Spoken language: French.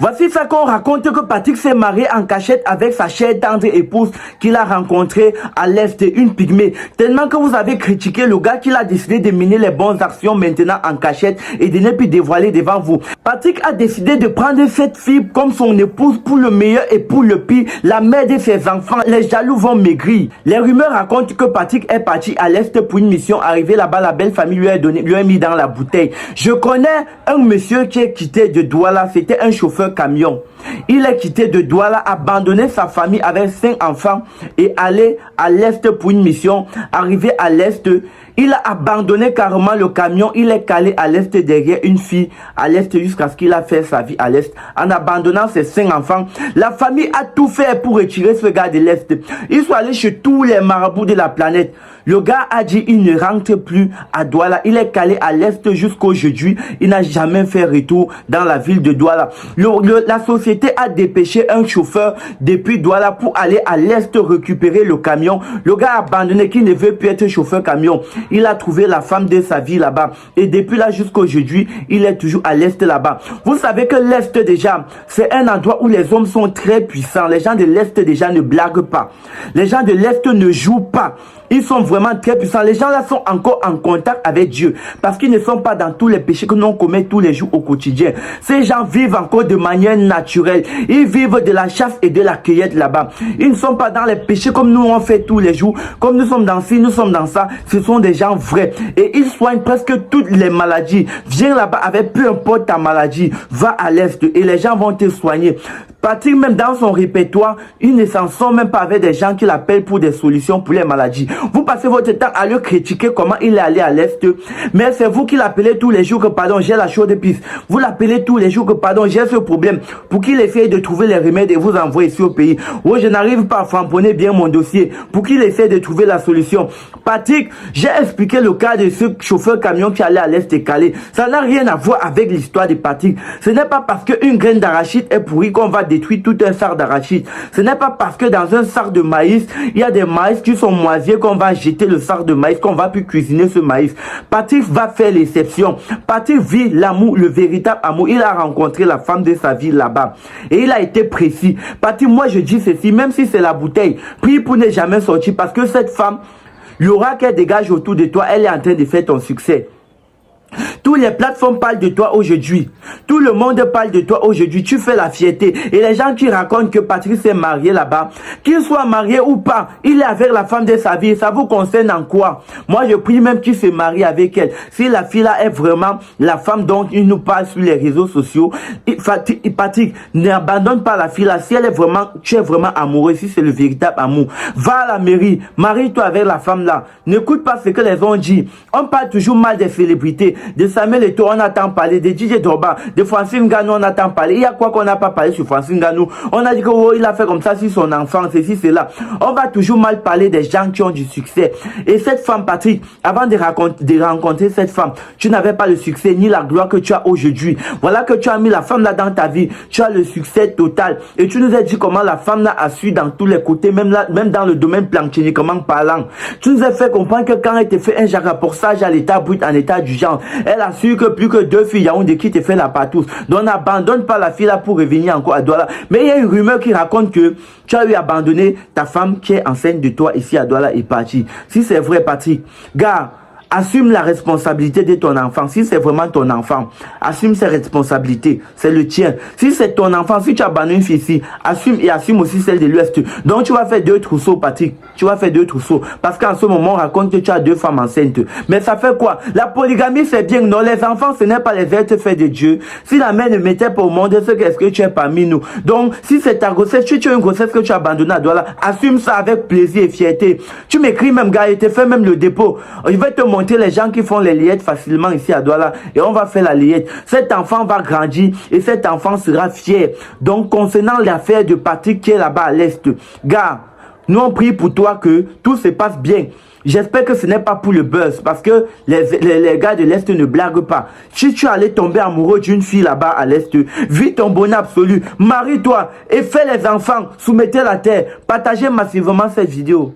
Voici ça qu'on raconte que Patrick s'est marié en cachette avec sa chère tendre épouse qu'il a rencontrée à l'Est, une pygmée. Tellement que vous avez critiqué le gars qu'il a décidé de mener les bonnes actions maintenant en cachette et de ne plus dévoiler devant vous. Patrick a décidé de prendre cette fille comme son épouse pour le meilleur et pour le pire, la mère de ses enfants. Les jaloux vont maigrir. Les rumeurs racontent que Patrick est parti à l'Est pour une mission. Arrivé là-bas, la belle famille lui a mis dans la bouteille. Je connais un monsieur qui est quitté de Douala, c'était un chauffeur camion. Il est quitté de Douala, abandonné sa famille avec 5 enfants et allé à l'Est pour une mission. Arrivé à l'Est, il a abandonné carrément le camion. Il est calé à l'Est derrière une fille à l'Est jusqu'à ce qu'il a fait sa vie à l'Est. En abandonnant ses 5 enfants, la famille a tout fait pour retirer ce gars de l'Est. Ils sont allés chez tous les marabouts de la planète. Le gars a dit il ne rentre plus à Douala. Il est calé à l'Est jusqu'aujourd'hui. Il n'a jamais fait retour dans la ville de Douala. La société a dépêché un chauffeur depuis Douala pour aller à l'Est récupérer le camion. Le gars a abandonné qu'il ne veut plus être chauffeur camion. Il a trouvé la femme de sa vie là-bas. Et depuis là jusqu'aujourd'hui, il est toujours à l'Est là-bas. Vous savez que l'Est déjà, c'est un endroit où les hommes sont très puissants. Les gens de l'Est déjà ne blaguent pas. Les gens de l'Est ne jouent pas. Ils sont vraiment très puissants. Les gens là sont encore en contact avec Dieu. Parce qu'ils ne sont pas dans tous les péchés que nous commettons tous les jours au quotidien. Ces gens vivent encore de manière naturelle. Ils vivent de la chasse et de la cueillette là-bas. Ils ne sont pas dans les péchés comme nous on fait tous les jours. Comme nous sommes dans ci, nous sommes dans ça. Ce sont des gens vrais. Et ils soignent presque toutes les maladies. Viens là-bas avec peu importe ta maladie. Va à l'Est et les gens vont te soigner. Patrick, même dans son répertoire, il ne s'en sort même pas avec des gens qui l'appellent pour des solutions pour les maladies. Vous passez votre temps à le critiquer comment il est allé à l'Est, mais c'est vous qui l'appelez tous les jours que pardon, j'ai la chaude pisse. Vous l'appelez tous les jours que pardon, j'ai ce problème, pour qu'il essaye de trouver les remèdes et vous envoyer ici au pays. Oh, je n'arrive pas à framponner bien mon dossier, pour qu'il essaye de trouver la solution. Patrick, j'ai expliqué le cas de ce chauffeur camion qui allait à l'Est et calé. Ça n'a rien à voir avec l'histoire de Patrick. Ce n'est pas parce qu'une graine d'arachide est pourrie qu'on va détruire tout un sac d'arachide. Ce n'est pas parce que dans un sac de maïs, il y a des maïs qui sont moisiers qu'on va jeter le sac de maïs, qu'on va plus cuisiner ce maïs. Patrick va faire l'exception. Patrick vit l'amour, le véritable amour. Il a rencontré la femme de sa vie là-bas. Et il a été précis. Patrick, moi je dis ceci, même si c'est la bouteille, prie pour ne jamais sortir parce que cette femme, l'aura qu'elle dégage autour de toi, elle est en train de faire ton succès. Toutes les plateformes parlent de toi aujourd'hui. Tout le monde parle de toi aujourd'hui. Tu fais la fierté. Et les gens qui racontent que Patrick s'est marié là-bas, qu'il soit marié ou pas, il est avec la femme de sa vie. Ça vous concerne en quoi? Moi, je prie même qu'il se marie avec elle. Si la fille là est vraiment la femme dont il nous parle sur les réseaux sociaux, Patrick, n'abandonne pas la fille là. Si elle est vraiment, tu es vraiment amoureux, si c'est le véritable amour, va à la mairie, marie-toi avec la femme là. N'écoute pas ce que les gens disent. On parle toujours mal des célébrités. De Samuel Eto'o, on attend parler. De DJ Drogba, de Francine Ngannou, on attend parler. Il y a quoi qu'on n'a pas parlé sur Francine Ngannou? On a dit que oh, il a fait comme ça sur son enfant, ceci, cela. On va toujours mal parler des gens qui ont du succès. Et cette femme, Patrick, avant de rencontrer cette femme, tu n'avais pas le succès ni la gloire que tu as aujourd'hui. Voilà que tu as mis la femme là dans ta vie. Tu as le succès total. Et tu nous as dit comment la femme là a su dans tous les côtés, même dans le domaine planchiniquement parlant. Tu nous as fait comprendre que quand elle te fait un rapportage à l'état brut, en état du genre, elle a su que plus que 2 filles Yaoundé qui te fait la patousse. Donc n'abandonne pas la fille là pour revenir encore à Douala. Mais il y a une rumeur qui raconte que tu as eu abandonné ta femme qui est enceinte de toi ici à Douala et partie. Si c'est vrai, Patrick, gars, assume la responsabilité de ton enfant. Si c'est vraiment ton enfant, assume ses responsabilités. C'est le tien. Si c'est ton enfant, si tu abandonnes une fille ici, assume et assume aussi celle de l'Ouest. Donc tu vas faire 2 trousseaux, Patrick. Tu vas faire 2 trousseaux. Parce qu'en ce moment, on raconte que tu as 2 femmes enceintes. Mais ça fait quoi? La polygamie, c'est bien. Non, les enfants, ce n'est pas les êtres faits de Dieu. Si la mère ne mettait pas au monde, est-ce que tu es parmi nous? Donc, si c'est ta grossesse, tu as une grossesse que tu as abandonnée à Douala, assume ça avec plaisir et fierté. Tu m'écris même, gars, et te fais même le dépôt. Je vais te montrer les gens qui font les liettes facilement ici à Douala et on va faire la liette. Cet enfant va grandir et cet enfant sera fier. Donc concernant l'affaire de Patrick qui est là-bas à l'Est, gars, nous on prie pour toi que tout se passe bien. J'espère que ce n'est pas pour le buzz parce que les gars de l'Est ne blaguent pas. Si tu allais tomber amoureux d'une fille là-bas à l'Est, vis ton bonheur absolu, marie-toi et fais les enfants, soumettez la terre, partagez massivement cette vidéo.